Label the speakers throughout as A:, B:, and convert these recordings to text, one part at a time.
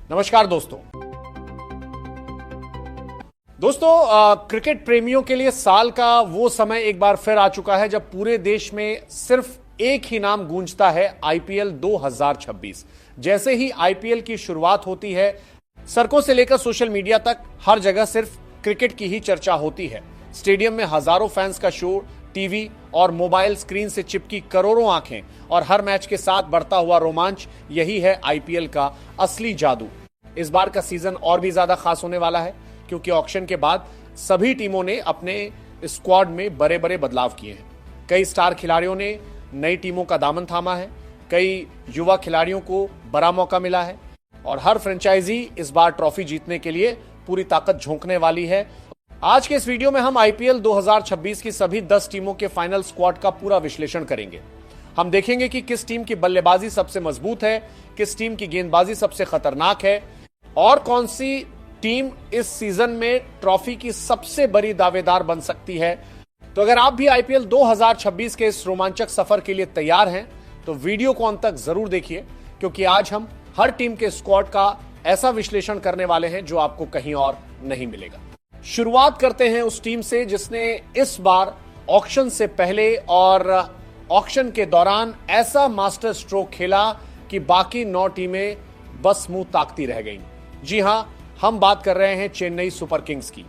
A: नमस्कार दोस्तों। क्रिकेट प्रेमियों के लिए साल का वो समय एक बार फिर आ चुका है जब पूरे देश में सिर्फ एक ही नाम गूंजता है, आईपीएल 2026। जैसे ही आईपीएल की शुरुआत होती है, सड़कों से लेकर सोशल मीडिया तक हर जगह सिर्फ क्रिकेट की ही चर्चा होती है। स्टेडियम में हजारों फैंस का शोर, टीवी और मोबाइल स्क्रीन से चिपकी करोड़ों आंखें और हर मैच के साथ बढ़ता हुआ रोमांच, यही है आईपीएल का असली जादू। इस बार का सीजन और भी ज्यादा खास होने वाला है क्योंकि ऑक्शन के बाद सभी टीमों ने अपने स्क्वाड में बड़े बड़े बदलाव किए हैं। कई स्टार खिलाड़ियों ने नई टीमों का दामन थामा है, कई युवा खिलाड़ियों को बड़ा मौका मिला है और हर फ्रेंचाइजी इस बार ट्रॉफी जीतने के लिए पूरी ताकत झोंकने वाली है। आज के इस वीडियो में हम आईपीएल 2026 की सभी 10 टीमों के फाइनल स्क्वाड का पूरा विश्लेषण करेंगे। हम देखेंगे कि किस टीम की बल्लेबाजी सबसे मजबूत है, किस टीम की गेंदबाजी सबसे खतरनाक है और कौन सी टीम इस सीजन में ट्रॉफी की सबसे बड़ी दावेदार बन सकती है। तो अगर आप भी आईपीएल 2026 के इस रोमांचक सफर के लिए तैयार हैं तो वीडियो को अंत तक जरूर देखिए, क्योंकि आज हम हर टीम के स्क्वाड का ऐसा विश्लेषण करने वाले हैं जो आपको कहीं और नहीं मिलेगा। शुरुआत करते हैं उस टीम से जिसने इस बार ऑक्शन से पहले और ऑक्शन के दौरान ऐसा मास्टर स्ट्रोक खेला कि बाकी 9 टीमें बस मुंह ताकती रह गईं। जी हां, हम बात कर रहे हैं चेन्नई सुपर किंग्स की।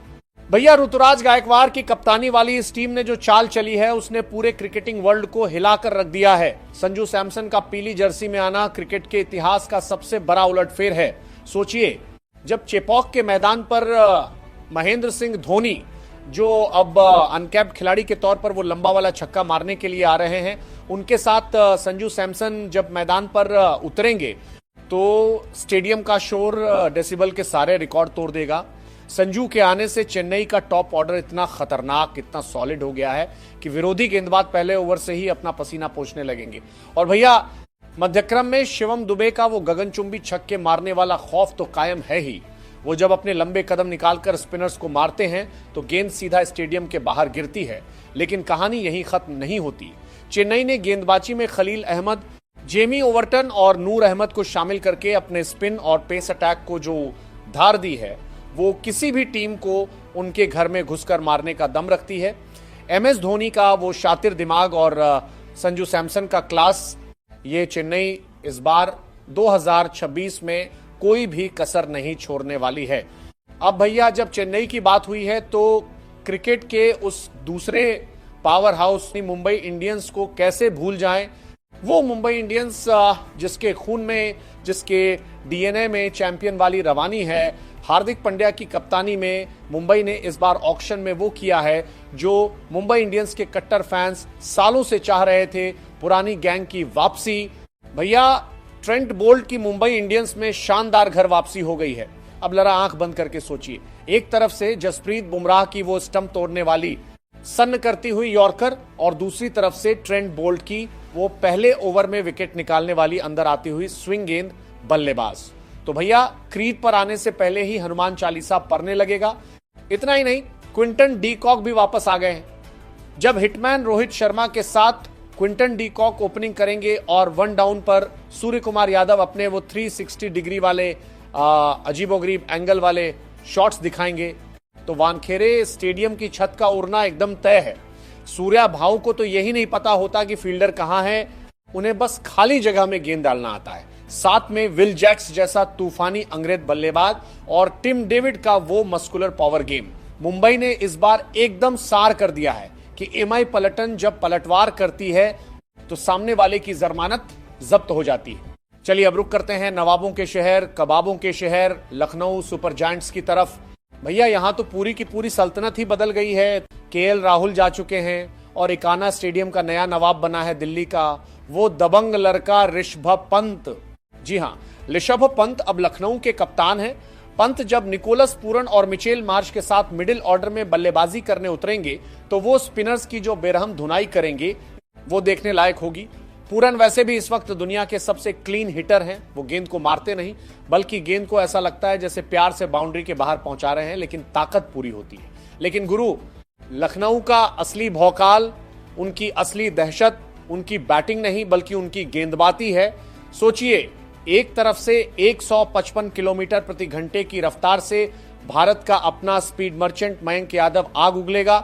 A: भैया, ऋतुराज गायकवाड़ की कप्तानी वाली इस टीम ने जो चाल चली है उसने पूरे क्रिकेटिंग वर्ल्ड को हिलाकर रख दिया है। संजू सैमसन का पीली जर्सी में आना क्रिकेट के इतिहास का सबसे बड़ा उलटफेर है। सोचिए, जब चेपॉक के मैदान पर महेंद्र सिंह धोनी, जो अब अनकैप्ड खिलाड़ी के तौर पर वो लंबा वाला छक्का मारने के लिए आ रहे हैं, उनके साथ संजू सैमसन जब मैदान पर उतरेंगे तो स्टेडियम का शोर डेसिबल के सारे रिकॉर्ड तोड़ देगा। संजू के आने से चेन्नई का टॉप ऑर्डर इतना खतरनाक, इतना सॉलिड हो गया है कि विरोधी गेंदबाज पहले ओवर से ही अपना पसीना पोंछने लगेंगे। और भैया, मध्यक्रम में शिवम दुबे का वो गगनचुंबी छक्के मारने वाला खौफ तो कायम है ही। वो जब अपने लंबे कदम निकालकर स्पिनर्स को मारते हैं तो गेंद सीधा स्टेडियम के बाहर गिरती है। लेकिन कहानी यहीं खत्म नहीं होती। चेन्नई ने गेंदबाजी में खलील अहमद, जेमी ओवर्टन और नूर अहमद को शामिल करके अपने स्पिन और पेस अटैक को जो धार दी है, वो किसी भी टीम को उनके घर में घुसकर मारने का दम रखती है। एमएस धोनी का वो शातिर दिमाग और संजू सैमसन का क्लास, ये चेन्नई इस बार 2026 में कोई भी कसर नहीं छोड़ने वाली है। अब भैया, जब चेन्नई की बात हुई है तो क्रिकेट के उस दूसरे पावर हाउस मुंबई इंडियंस को कैसे भूल जाएं। वो मुंबई इंडियंस जिसके खून में, जिसके डीएनए में चैंपियन वाली रवानी है। हार्दिक पांड्या की कप्तानी में मुंबई ने इस बार ऑक्शन में वो किया है जो मुंबई इंडियंस के कट्टर फैंस सालों से चाह रहे थे, पुरानी गैंग की वापसी। भैया, ट्रेंट बोल्ट की मुंबई इंडियंस में शानदार घर वापसी हो गई है। अब जरा आंख बंद करके सोचिए, एक तरफ से जसप्रीत बुमराह की वो स्टंप तोड़ने वाली सन्न करती हुई यॉर्कर और दूसरी तरफ से ट्रेंट बोल्ट की वो पहले ओवर में विकेट निकालने वाली अंदर आती हुई स्विंग गेंद बल्लेबाज। तो भैया, क्रीज पर आने से पहले ही हनुमान चालीसा पढ़ने लगेगा। इतना ही नहीं, क्विंटन डी कॉक भी वापस आ गए हैं। जब हिटमैन रोहित शर्मा के साथ क्विंटन डी कॉक ओपनिंग करेंगे और 1 डाउन पर सूर्य कुमार यादव अपने वो 360 डिग्री वाले अजीबोगरीब एंगल वाले शॉट्स दिखाएंगे तो वानखेड़े स्टेडियम की छत का उड़ना एकदम तय है। सूर्या भाऊ को तो यही नहीं पता होता कि फील्डर कहां है, उन्हें बस खाली जगह में गेंद डालना आता है। साथ में विल जैक्स जैसा तूफानी अंग्रेज बल्लेबाज और टिम डेविड का वो मस्कुलर पावर गेम। मुंबई ने इस बार एकदम सार कर दिया है कि एमआई पलटन जब पलटवार करती है तो सामने वाले की जमानत जब्त हो जाती है। चलिए अब रुक करते हैं नवाबों के शहर, कबाबों के शहर, लखनऊ सुपर जायंट्स की तरफ। भैया, यहां तो पूरी की पूरी सल्तनत ही बदल गई है। केएल राहुल जा चुके हैं और इकाना स्टेडियम का नया नवाब बना है दिल्ली का वो दबंग लड़का ऋषभ पंत। जी हां, ऋषभ पंत अब लखनऊ के कप्तान हैं। पंत जब निकोलस पूरन और मिचेल मार्श के साथ मिडिल ऑर्डर में बल्लेबाजी करने उतरेंगे तो वो स्पिनर्स की जो बेरहम धुनाई करेंगे वो देखने लायक होगी। पूरन वैसे भी इस वक्त दुनिया के सबसे क्लीन हिटर हैं। वो गेंद को मारते नहीं बल्कि गेंद को ऐसा लगता है जैसे प्यार से बाउंड्री के बाहर पहुंचा रहे हैं, लेकिन ताकत पूरी होती है। लेकिन गुरु, लखनऊ का असली भौकाल, उनकी असली दहशत उनकी बैटिंग नहीं बल्कि उनकी गेंदबाजी है। सोचिए, एक तरफ से 155 किलोमीटर प्रति घंटे की रफ्तार से भारत का अपना स्पीड मर्चेंट मयंक यादव आग उगलेगा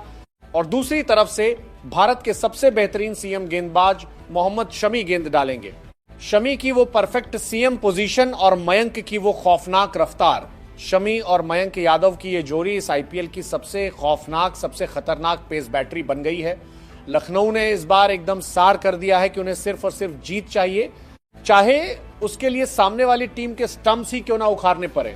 A: और दूसरी तरफ से भारत के सबसे बेहतरीन सीएम गेंदबाज मोहम्मद शमी गेंद डालेंगे। शमी की वो परफेक्ट सीएम पोजीशन और मयंक की वो खौफनाक रफ्तार। शमी और मयंक यादव की ये जोड़ी इस आईपीएल की सबसे खौफनाक, सबसे खतरनाक पेस बैटरी बन गई है। लखनऊ ने इस बार एकदम सार कर दिया है कि उन्हें सिर्फ और सिर्फ जीत चाहिए, चाहे उसके लिए सामने वाली टीम के स्टंप्स ही क्यों ना उखाड़ने पड़े।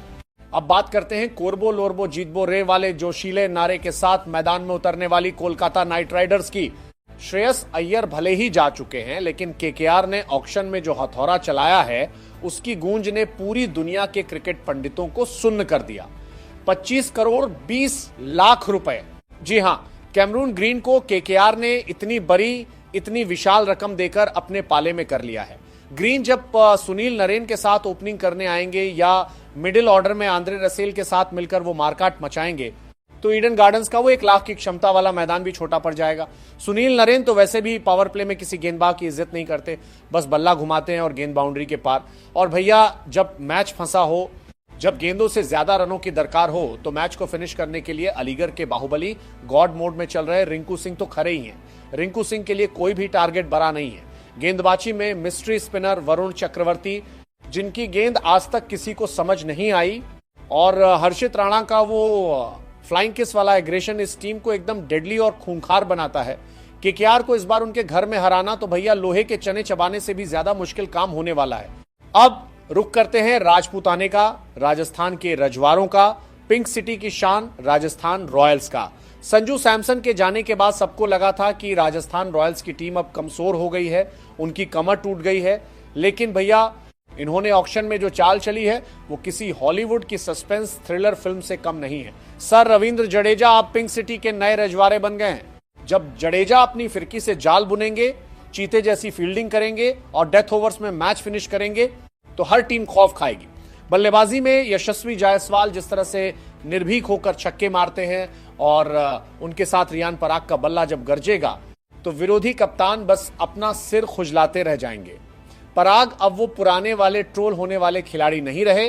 A: अब बात करते हैं कोरबो लोरबो जीतबो रे वाले जोशीले नारे के साथ मैदान में उतरने वाली कोलकाता नाइट राइडर्स की। श्रेयस अय्यर भले ही जा चुके हैं, लेकिन केकेआर ने ऑक्शन में जो हथौड़ा चलाया है उसकी गूंज ने पूरी दुनिया के क्रिकेट पंडितों को सुन्न कर दिया। 25 करोड़ 20 लाख रुपए, जी हां, कैमरून ग्रीन को केकेआर ने इतनी बड़ी, इतनी विशाल रकम देकर अपने पाले में कर लिया है। ग्रीन जब सुनील नरेन के साथ ओपनिंग करने आएंगे या मिडिल ऑर्डर में आंद्रे रसेल के साथ मिलकर वो मारकाट मचाएंगे तो ईडन गार्डन्स का वो 1 लाख की क्षमता वाला मैदान भी छोटा पड़ जाएगा। सुनील नरेन तो वैसे भी पावर प्ले में किसी गेंदबाज की इज्जत नहीं करते, बस बल्ला घुमाते हैं और गेंद बाउंड्री के पार। और भैया जब मैच फंसा हो, जब गेंदों से ज्यादा रनों की दरकार हो तो मैच को फिनिश करने के लिए अलीगढ़ के बाहुबली गॉड मोड में चल रहे रिंकू सिंह तो खड़े ही हैं। रिंकू सिंह के लिए कोई भी टारगेट बड़ा नहीं है। गेंदबाजी में मिस्ट्री स्पिनर वरुण चक्रवर्ती, जिनकी गेंद आज तक किसी को समझ नहीं आई, और हर्षित राणा का वो फ्लाइंग किस वाला एग्रेशन इस टीम को एकदम डेडली और खूंखार बनाता है। केकेआर को इस बार उनके घर में हराना तो भैया लोहे के चने चबाने से भी ज्यादा मुश्किल काम होने वाला है। अब रुक करते हैं राजपूताने का, राजस्थान के रजवाड़ों का, पिंक सिटी की शान राजस्थान रॉयल्स का। संजू सैमसन के जाने के बाद सबको लगा था कि राजस्थान रॉयल्स की टीम अब कमजोर हो गई है, उनकी कमर टूट गई है, लेकिन भैया इन्होंने ऑक्शन में जो चाल चली है वो किसी हॉलीवुड की सस्पेंस थ्रिलर फिल्म से कम नहीं है। सर रविंद्र जडेजा अब पिंक सिटी के नए रजवाड़े बन गए हैं। जब जडेजा अपनी फिरकी से जाल बुनेंगे, चीते जैसी फील्डिंग करेंगे और डेथ ओवर्स में मैच फिनिश करेंगे तो हर टीम खौफ खाएगी। बल्लेबाजी में यशस्वी जायसवाल जिस तरह से निर्भीक होकर छक्के मारते हैं और उनके साथ रियान पराग का बल्ला जब गरजेगा तो विरोधी कप्तान बस अपना सिर खुजलाते रह जाएंगे। पराग अब वो पुराने वाले ट्रोल होने वाले खिलाड़ी नहीं रहे,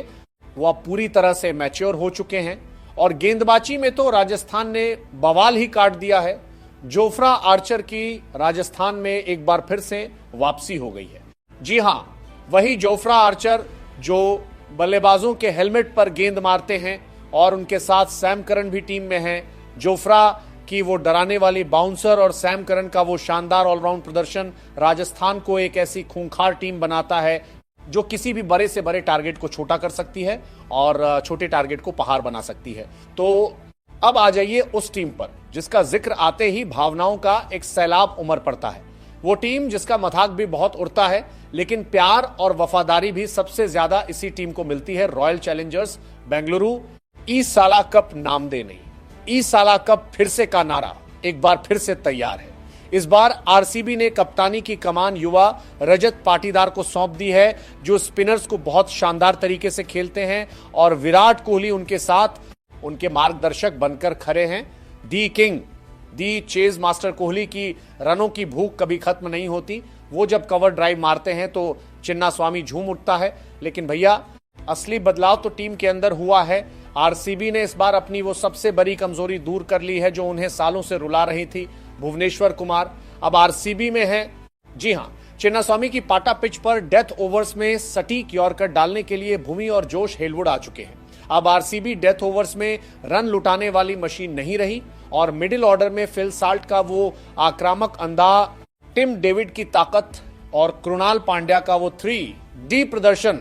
A: वो अब पूरी तरह से मैच्योर हो चुके हैं। और गेंदबाजी में तो राजस्थान ने बवाल ही काट दिया है। जोफ्रा आर्चर की राजस्थान में एक बार फिर से वापसी हो गई है। जी हां, वही जोफ्रा आर्चर जो बल्लेबाजों के हेलमेट पर गेंद मारते हैं और उनके साथ सैम करन भी टीम में है। जोफ्रा की वो डराने वाली बाउंसर और सैम करन का वो शानदार ऑलराउंड प्रदर्शन राजस्थान को एक ऐसी खूंखार टीम बनाता है जो किसी भी बड़े से बड़े टारगेट को छोटा कर सकती है और छोटे टारगेट को पहाड़ बना सकती है। तो अब आ जाइए उस टीम पर जिसका जिक्र आते ही भावनाओं का एक सैलाब उमड़ पड़ता है। वो टीम जिसका मजाक भी बहुत उड़ता है, लेकिन प्यार और वफादारी भी सबसे ज्यादा इसी टीम को मिलती है, रॉयल चैलेंजर्स बेंगलुरु। ई साला कप नाम दे नहीं, ई साला कप फिर से का नारा एक बार फिर से तैयार है। इस बार आरसीबी ने कप्तानी की कमान युवा रजत पाटीदार को सौंप दी है, जो स्पिनर्स को बहुत शानदार तरीके से खेलते हैं और विराट कोहली उनके साथ उनके मार्गदर्शक बनकर खड़े हैं। दी किंग, दी चेज मास्टर कोहली की रनों की भूख कभी खत्म नहीं होती। वो जब कवर ड्राइव मारते हैं तो चिन्ना स्वामी झूम उठता है। लेकिन भैया असली बदलाव तो टीम के अंदर हुआ है। आरसीबी ने इस बार अपनी वो सबसे बड़ी कमजोरी दूर कर ली है जो उन्हें सालों से रुला रही थी, भुवनेश्वर कुमार अब आरसीबी में है। जी हां, चिन्नास्वामी की पाटा पिच पर डेथ ओवर्स में सटीक यॉर्कर डालने के लिए भूमि और जोश हेलवुड आ चुके हैं। अब आरसीबी डेथ ओवर्स में रन लुटाने वाली मशीन नहीं रही और मिडिल ऑर्डर में फिल साल्ट का वो आक्रामक अंदाज, टिम डेविड की ताकत और कृणाल पांड्या का वो 3D प्रदर्शन,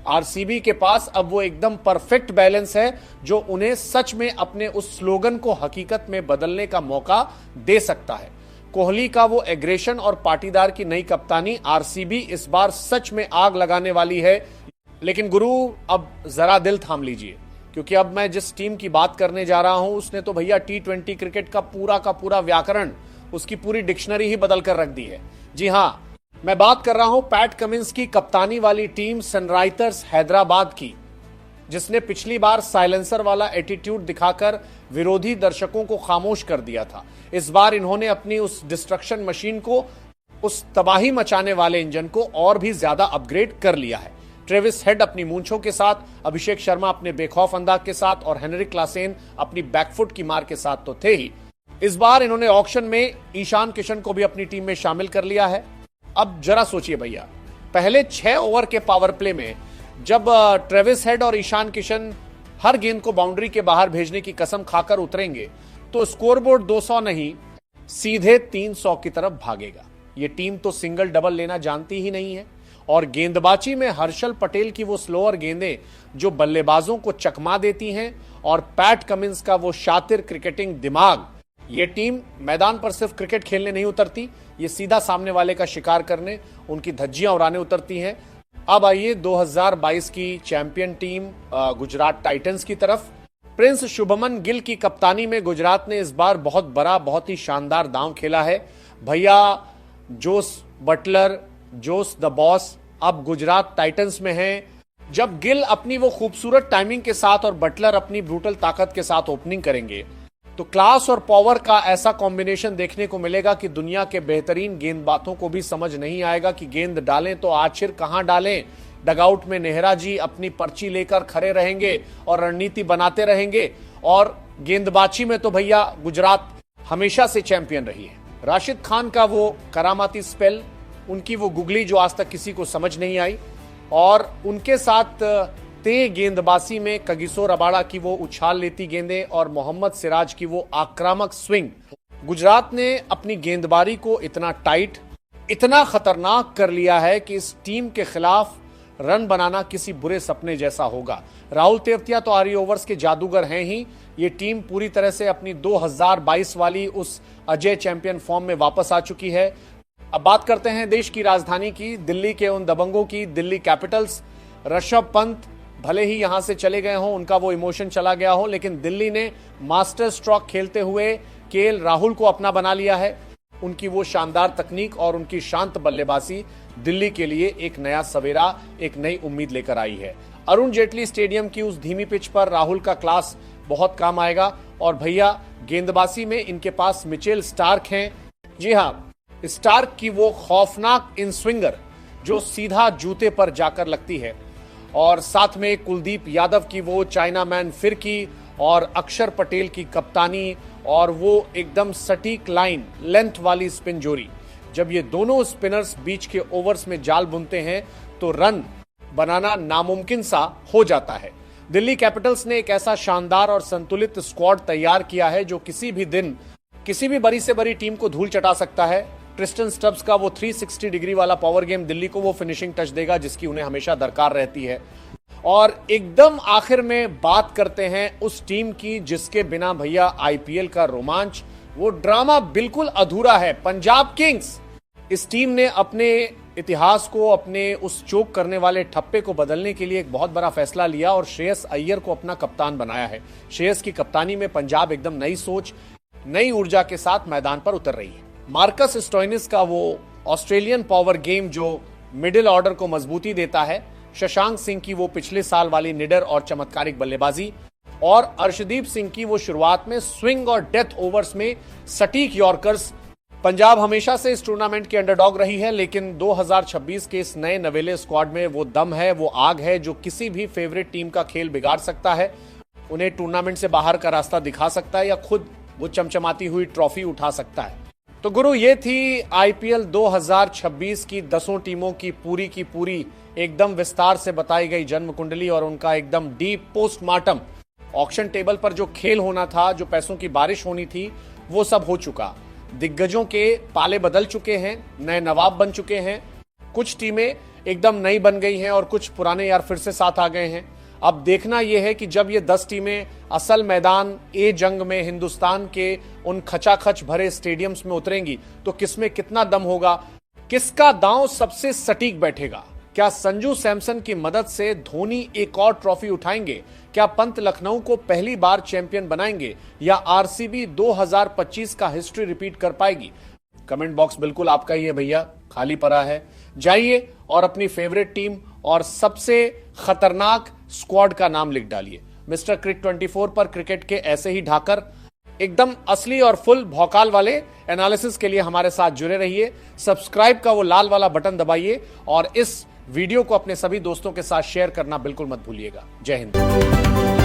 A: आरसीबी के पास अब वो एकदम परफेक्ट बैलेंस है जो उन्हें सच में अपने उस स्लोगन को हकीकत में बदलने का मौका दे सकता है। कोहली का वो एग्रेशन और पाटीदार की नई कप्तानी, आरसीबी इस बार सच में आग लगाने वाली है। लेकिन गुरु अब जरा दिल थाम लीजिए, क्योंकि अब मैं जिस टीम की बात करने जा रहा हूं उसने तो भैया T20 क्रिकेट का पूरा व्याकरण, उसकी पूरी डिक्शनरी ही बदल कर रख दी है। जी हां, मैं बात कर रहा हूं पैट कमिंस की कप्तानी वाली टीम सनराइजर्स हैदराबाद की, जिसने पिछली बार साइलेंसर वाला एटीट्यूड दिखाकर विरोधी दर्शकों को खामोश कर दिया था। इस बार इन्होंने अपनी उस डिस्ट्रक्शन मशीन को, उस तबाही मचाने वाले इंजन को और भी ज्यादा अपग्रेड कर लिया है। ट्रेविस हेड अपनी मूंछों के साथ, अभिषेक शर्मा अपने बेखौफ अंदाज के साथ और हेनरिक क्लासेन अपनी बैकफुट की मार के साथ तो थे ही। इस बार इन्होंने ऑक्शन में ईशान किशन को भी अपनी टीम में शामिल कर लिया है। अब जरा सोचिए भैया, पहले 6 ओवर के पावर प्ले में जब ट्रेविस हेड और ईशान किशन हर गेंद को बाउंड्री के बाहर भेजने की कसम खाकर उतरेंगे तो स्कोरबोर्ड 200 नहीं सीधे 300 की तरफ भागेगा। ये टीम तो सिंगल डबल लेना जानती ही नहीं है और गेंदबाजी में हर्षल पटेल की वो स्लोअर गेंदें जो बल्लेबाजों को चकमा देती हैं और पैट कमिंस का वो शातिर क्रिकेटिंग दिमाग, ये टीम मैदान पर सिर्फ क्रिकेट खेलने नहीं उतरती, ये सीधा सामने वाले का शिकार करने, उनकी धज्जियां उड़ाने उतरती हैं। अब आइए 2022 की चैंपियन टीम गुजरात टाइटंस की तरफ। प्रिंस शुभमन गिल की कप्तानी में गुजरात ने इस बार बहुत बड़ा, बहुत ही शानदार दांव खेला है। भैया Jos Buttler, Jos the boss अब गुजरात टाइटंस में हैं। जब गिल अपनी वो खूबसूरत टाइमिंग के साथ और बटलर अपनी ब्रूटल ताकत के साथ ओपनिंग करेंगे तो क्लास और पावर का ऐसा कॉम्बिनेशन देखने को मिलेगा कि दुनिया के बेहतरीन गेंदबाजों को भी समझ नहीं आएगा कि गेंद डालें तो आखिर कहां डालें। डगआउट में नेहरा जी अपनी पर्ची लेकर खड़े रहेंगे और रणनीति बनाते रहेंगे और गेंदबाजी में तो भैया गुजरात हमेशा से चैंपियन रही है। राशिद खान का वो करामाती स्पेल, उनकी वो गुगली जो आज तक किसी को समझ नहीं आई और उनके साथ तेज गेंदबाजी में कगिसो रबाड़ा की वो उछाल लेती गेंदें और मोहम्मद सिराज की वो आक्रामक स्विंग, गुजरात ने अपनी गेंदबाजी को इतना टाइट, इतना खतरनाक कर लिया है कि इस टीम के खिलाफ रन बनाना किसी बुरे सपने जैसा होगा। राहुल तेवतिया तो आरी ओवर्स के जादूगर हैं ही। ये टीम पूरी तरह से अपनी 2022 वाली उस अजय चैंपियन फॉर्म में वापस आ चुकी है। अब बात करते हैं देश की राजधानी की, दिल्ली के उन दबंगों की, दिल्ली कैपिटल्स। ऋषभ पंत भले ही यहां से चले गए हों, उनका वो इमोशन चला गया हो, लेकिन दिल्ली ने मास्टर स्ट्रोक खेलते हुए केएल राहुल को अपना बना लिया है। उनकी वो शानदार तकनीक और उनकी शांत बल्लेबाजी दिल्ली के लिए एक नया सवेरा, एक नई उम्मीद लेकर आई है। अरुण जेटली स्टेडियम की उस धीमी पिच पर राहुल का क्लास बहुत काम आएगा और भैया गेंदबाजी में इनके पास मिचेल स्टार्क हैं। जी हां, स्टार्क की वो खौफनाक इन स्विंगर जो सीधा जूते पर जाकर लगती है और साथ में कुलदीप यादव की वो चाइना मैन फिरकी और अक्षर पटेल की कप्तानी और वो एकदम सटीक लाइन लेंथ वाली स्पिन जोड़ी। जब ये दोनों स्पिनर्स बीच के ओवर्स में जाल बुनते हैं तो रन बनाना नामुमकिन सा हो जाता है। दिल्ली कैपिटल्स ने एक ऐसा शानदार और संतुलित स्क्वाड तैयार किया है जो किसी भी दिन किसी भी बड़ी से बड़ी टीम को धूल चटा सकता है। ट्रिस्टन स्टब्स का वो 360 डिग्री वाला पावर गेम दिल्ली को वो फिनिशिंग टच देगा जिसकी उन्हें हमेशा दरकार रहती है। और एकदम आखिर में बात करते हैं उस टीम की जिसके बिना भैया आईपीएल का रोमांच, वो ड्रामा बिल्कुल अधूरा है, पंजाब किंग्स। इस टीम ने अपने इतिहास को, अपने उस चोक करने वाले ठप्पे को बदलने के लिए एक बहुत बड़ा फैसला लिया और श्रेयस अय्यर को अपना कप्तान बनाया है। श्रेयस की कप्तानी में पंजाब एकदम नई सोच, नई ऊर्जा के साथ मैदान पर उतर रही है। मार्कस स्टोइनिस का वो ऑस्ट्रेलियन पावर गेम जो मिडिल ऑर्डर को मजबूती देता है, शशांक सिंह की वो पिछले साल वाली निडर और चमत्कारिक बल्लेबाजी और अर्शदीप सिंह की वो शुरुआत में स्विंग और डेथ ओवर्स में सटीक यॉर्कर्स। पंजाब हमेशा से इस टूर्नामेंट की अंडरडॉग रही है, लेकिन 2026 के इस नए नवेले स्क्वाड में वो दम है, वो आग है जो किसी भी फेवरेट टीम का खेल बिगाड़ सकता है, उन्हें टूर्नामेंट से बाहर का रास्ता दिखा सकता है या खुद वो चमचमाती हुई ट्रॉफी उठा सकता है। तो गुरु, ये थी आईपीएल 2026 की 10 टीमों की पूरी एकदम विस्तार से बताई गई जन्म कुंडली और उनका एकदम डीप पोस्टमार्टम। ऑक्शन टेबल पर जो खेल होना था, जो पैसों की बारिश होनी थी, वो सब हो चुका। दिग्गजों के पाले बदल चुके हैं, नए नवाब बन चुके हैं, कुछ टीमें एकदम नई बन गई हैं और कुछ पुराने यार फिर से साथ आ गए हैं। अब देखना यह है कि जब ये 10 टीमें असल मैदान ए जंग में हिंदुस्तान के उन खचाखच भरे स्टेडियम्स में उतरेंगी तो किसमें कितना दम होगा, किसका दांव सबसे सटीक बैठेगा। क्या संजू सैमसन की मदद से धोनी एक और ट्रॉफी उठाएंगे? क्या पंत लखनऊ को पहली बार चैंपियन बनाएंगे या आरसीबी 2025 का हिस्ट्री रिपीट कर पाएगी? कमेंट बॉक्स बिल्कुल आपका ही है भैया, खाली पड़ा है। जाइए और अपनी फेवरेट टीम और सबसे खतरनाक स्क्वाड का नाम लिख डालिए। मिस्टर क्रिक 24 पर क्रिकेट के ऐसे ही ढाकर एकदम असली और फुल भौकाल वाले एनालिसिस के लिए हमारे साथ जुड़े रहिए। सब्सक्राइब का वो लाल वाला बटन दबाइए और इस वीडियो को अपने सभी दोस्तों के साथ शेयर करना बिल्कुल मत भूलिएगा। जय हिंद।